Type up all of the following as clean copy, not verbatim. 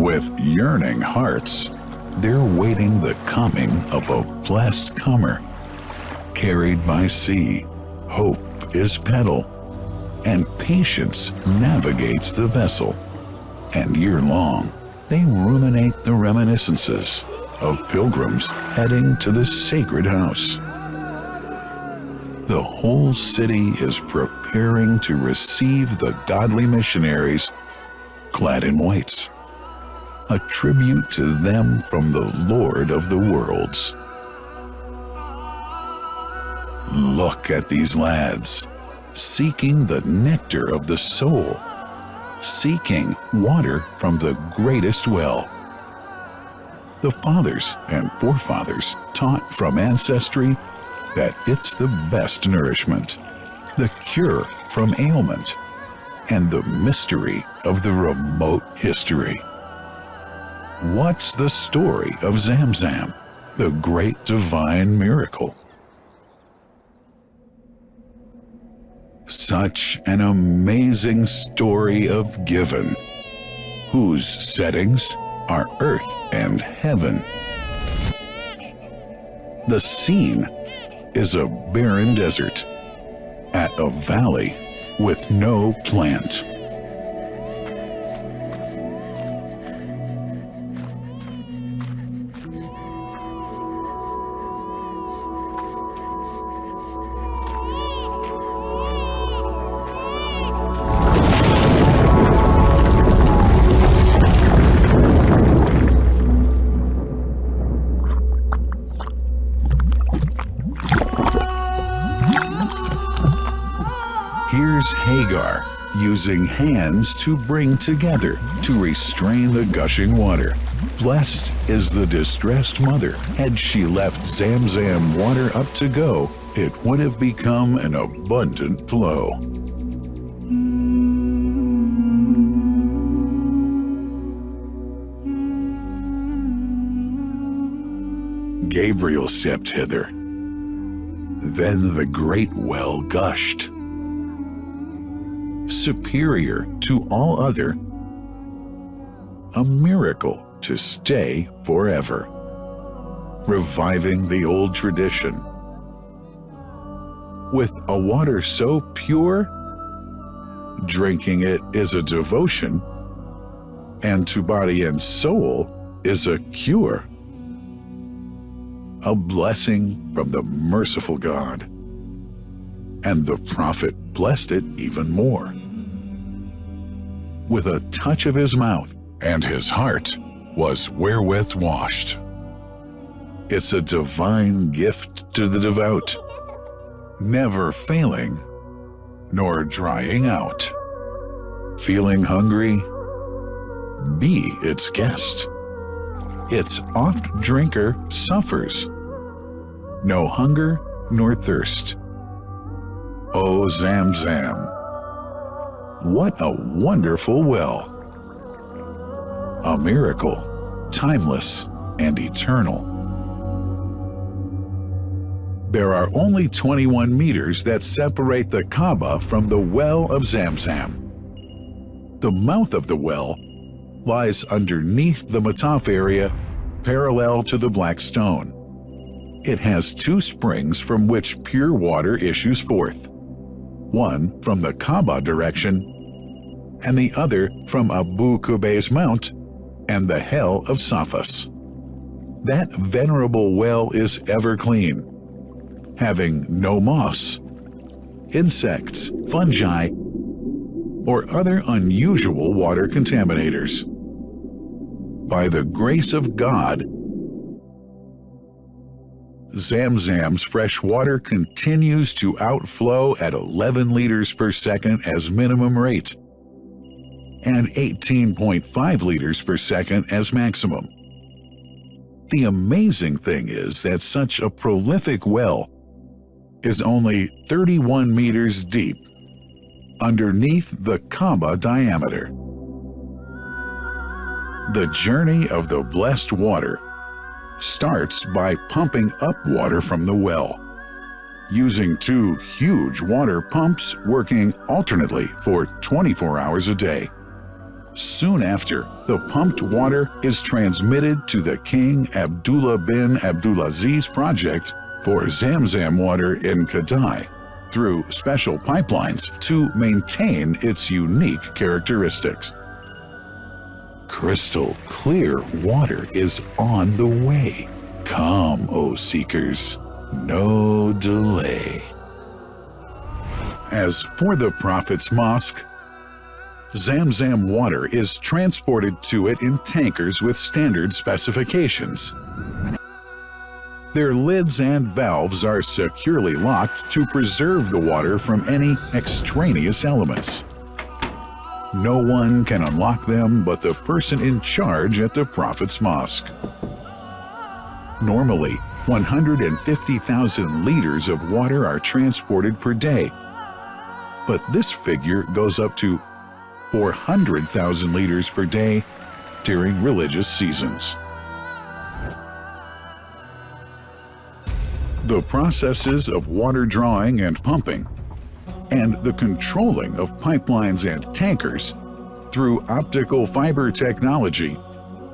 With yearning hearts, they're waiting the coming of a blessed comer. Carried by sea, hope is pedal, and patience navigates the vessel. And year-long, they ruminate the reminiscences of pilgrims heading to the sacred house. The whole city is preparing to receive the godly missionaries clad in whites, a tribute to them from the Lord of the worlds. Look at these lads, seeking the nectar of the soul, seeking water from the greatest well. The fathers and forefathers taught from ancestry that it's the best nourishment, the cure from ailment, and the mystery of the remote history. What's the story of Zam Zam, the great divine miracle? Such an amazing story of giving, whose settings are earth and heaven. The scene is a barren desert at a valley with no plant. Here's Hagar, using hands to bring together, to restrain the gushing water. Blessed is the distressed mother. Had she left Zam Zam water up to go, it would have become an abundant flow. Gabriel stepped hither. Then the great well gushed. Superior to all other, a miracle to stay forever, reviving the old tradition. With a water so pure, drinking it is a devotion, and to body and soul is a cure, a blessing from the merciful God. And the prophet blessed it even more. With a touch of his mouth, and his heart was wherewith washed. It's a divine gift to the devout, never failing nor drying out. Feeling hungry? Be its guest. Its oft drinker suffers no hunger nor thirst. O Zam Zam, what a wonderful well! A miracle, timeless and eternal. There are only 21 meters that separate the Kaaba from the well of Zam Zam. The mouth of the well lies underneath the Mataf area, parallel to the Black Stone. It has two springs from which pure water issues forth. One from the Kaaba direction, and the other from Abu Qubay's Mount and the Hell of Safas. That venerable well is ever clean, having no moss, insects, fungi, or other unusual water contaminators. By the grace of God, Zam Zam's fresh water continues to outflow at 11 liters per second as minimum rate and 18.5 liters per second as maximum. The amazing thing is that such a prolific well is only 31 meters deep underneath the Kaaba diameter. The journey of the blessed water starts by pumping up water from the well, using two huge water pumps working alternately for 24 hours a day. Soon after, the pumped water is transmitted to the King Abdullah bin Abdulaziz project for Zam Zam water in Kadai through special pipelines to maintain its unique characteristics. Crystal clear water is on the way. Come, O seekers, no delay. As for the Prophet's Mosque, Zam Zam water is transported to it in tankers with standard specifications. Their lids and valves are securely locked to preserve the water from any extraneous elements. No one can unlock them but the person in charge at the Prophet's Mosque. Normally, 150,000 liters of water are transported per day, but this figure goes up to 400,000 liters per day during religious seasons. The processes of water drawing and pumping, and the controlling of pipelines and tankers through optical fiber technology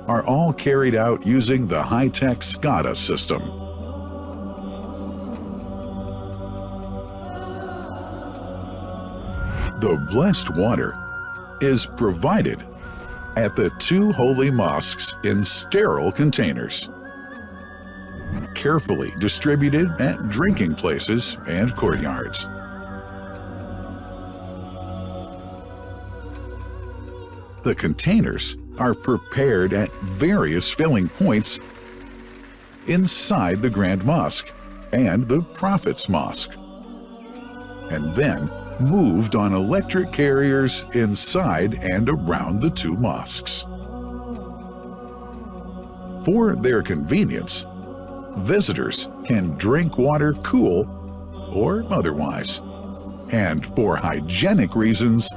are all carried out using the high-tech SCADA system. The blessed water is provided at the two holy mosques in sterile containers, carefully distributed at drinking places and courtyards. The containers are prepared at various filling points inside the Grand Mosque and the Prophet's Mosque, and then moved on electric carriers inside and around the two mosques. For their convenience, visitors can drink water cool or otherwise, and for hygienic reasons,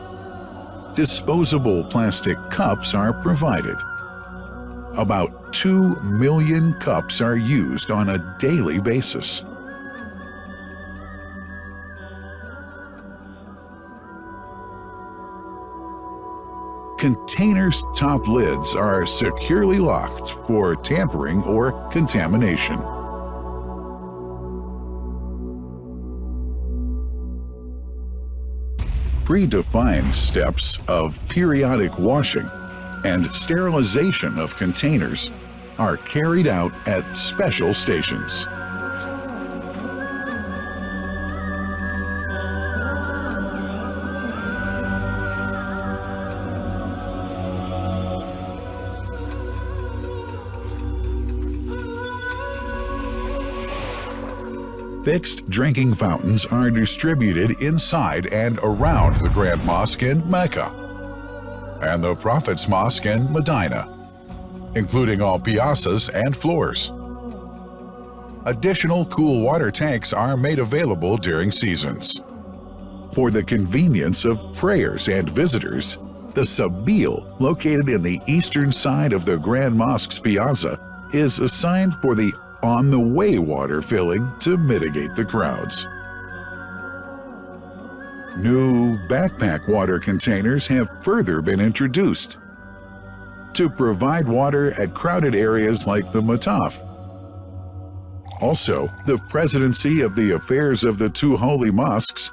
disposable plastic cups are provided. About 2 million cups are used on a daily basis. Containers' top lids are securely locked for tampering or contamination. Predefined steps of periodic washing and sterilization of containers are carried out at special stations. Fixed drinking fountains are distributed inside and around the Grand Mosque in Mecca and the Prophet's Mosque in Medina, including all piazzas and floors. Additional cool water tanks are made available during seasons. For the convenience of prayers and visitors, the Sabil, located in the eastern side of the Grand Mosque's piazza, is assigned for the on-the-way water filling to mitigate the crowds. New backpack water containers have further been introduced to provide water at crowded areas like the Mataf. Also, the Presidency of the Affairs of the Two Holy Mosques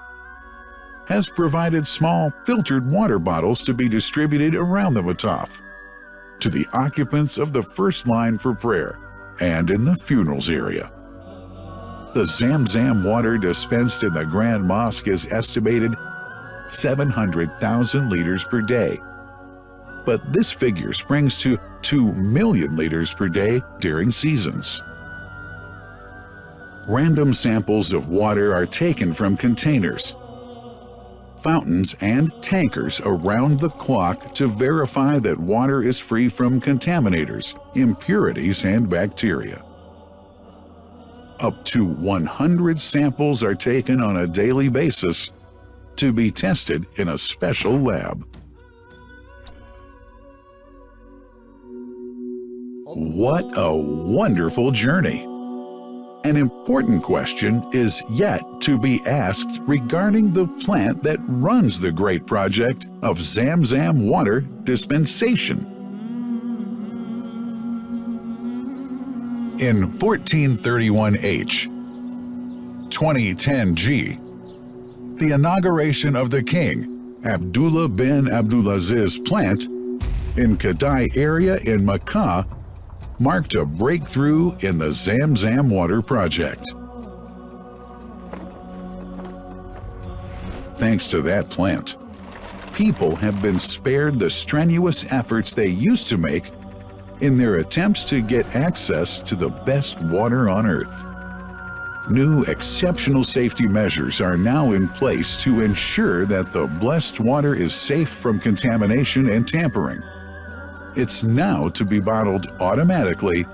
has provided small filtered water bottles to be distributed around the Mataf to the occupants of the first line for prayer and in the funerals area. The Zam Zam water dispensed in the Grand Mosque is estimated 700,000 liters per day, but this figure springs to 2 million liters per day during seasons. Random samples of water are taken from containers, fountains, and tankers around the clock to verify that water is free from contaminators, impurities, and bacteria. Up to 100 samples are taken on a daily basis to be tested in a special lab. What a wonderful journey! An important question is yet to be asked regarding the plant that runs the great project of Zam Zam water dispensation. In 1431H, 2010G, the inauguration of the King Abdullah bin Abdulaziz plant in Kadai area in Makkah marked a breakthrough in the Zam Zam water project. Thanks to that plant, people have been spared the strenuous efforts they used to make in their attempts to get access to the best water on earth. New exceptional safety measures are now in place to ensure that the blessed water is safe from contamination and tampering. It's now to be bottled automatically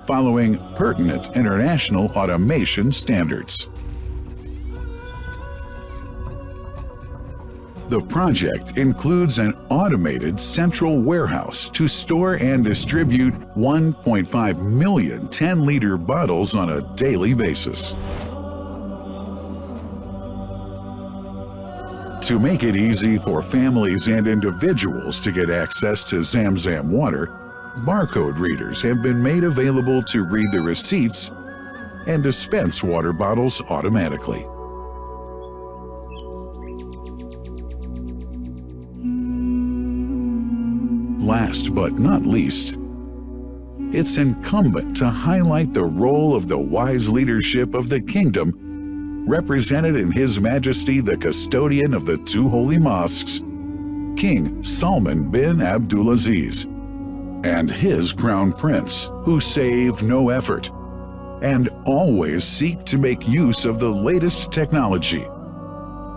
following pertinent international automation standards. The project includes an automated central warehouse to store and distribute 1.5 million 10-liter bottles on a daily basis. To make it easy for families and individuals to get access to Zam Zam water, barcode readers have been made available to read the receipts and dispense water bottles automatically. Last but not least, it's incumbent to highlight the role of the wise leadership of the kingdom represented in His Majesty the custodian of the two holy mosques, King Salman bin Abdulaziz, and his crown prince, who save no effort and always seek to make use of the latest technology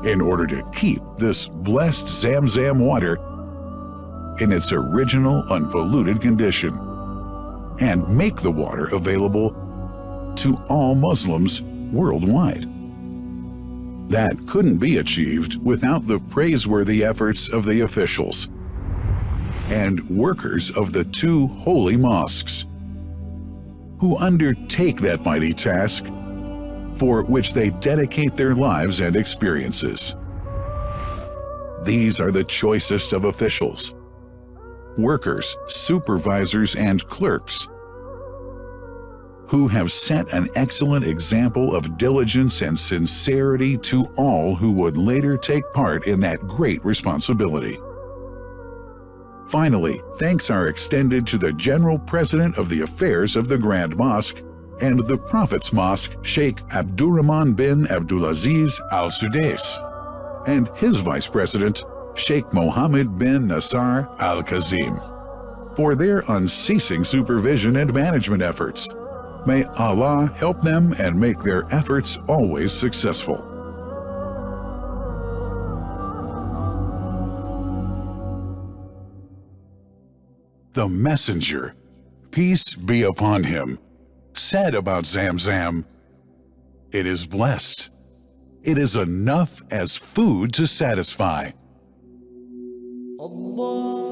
in order to keep this blessed Zam Zam water in its original unpolluted condition and make the water available to all Muslims worldwide. That couldn't be achieved without the praiseworthy efforts of the officials and workers of the two holy mosques, who undertake that mighty task for which they dedicate their lives and experiences. These are the choicest of officials, workers, supervisors, and clerks, who have set an excellent example of diligence and sincerity to all who would later take part in that great responsibility. Finally, thanks are extended to the General President of the Affairs of the Grand Mosque and the Prophet's Mosque, Sheikh Abdurrahman bin Abdulaziz Al Sudais, and his Vice President, Sheikh Mohammed bin Nasar Al Kazim, for their unceasing supervision and management efforts. May Allah help them and make their efforts always successful. The Messenger, peace be upon him, said about Zam Zam, "It is blessed. It is enough as food to satisfy." Allah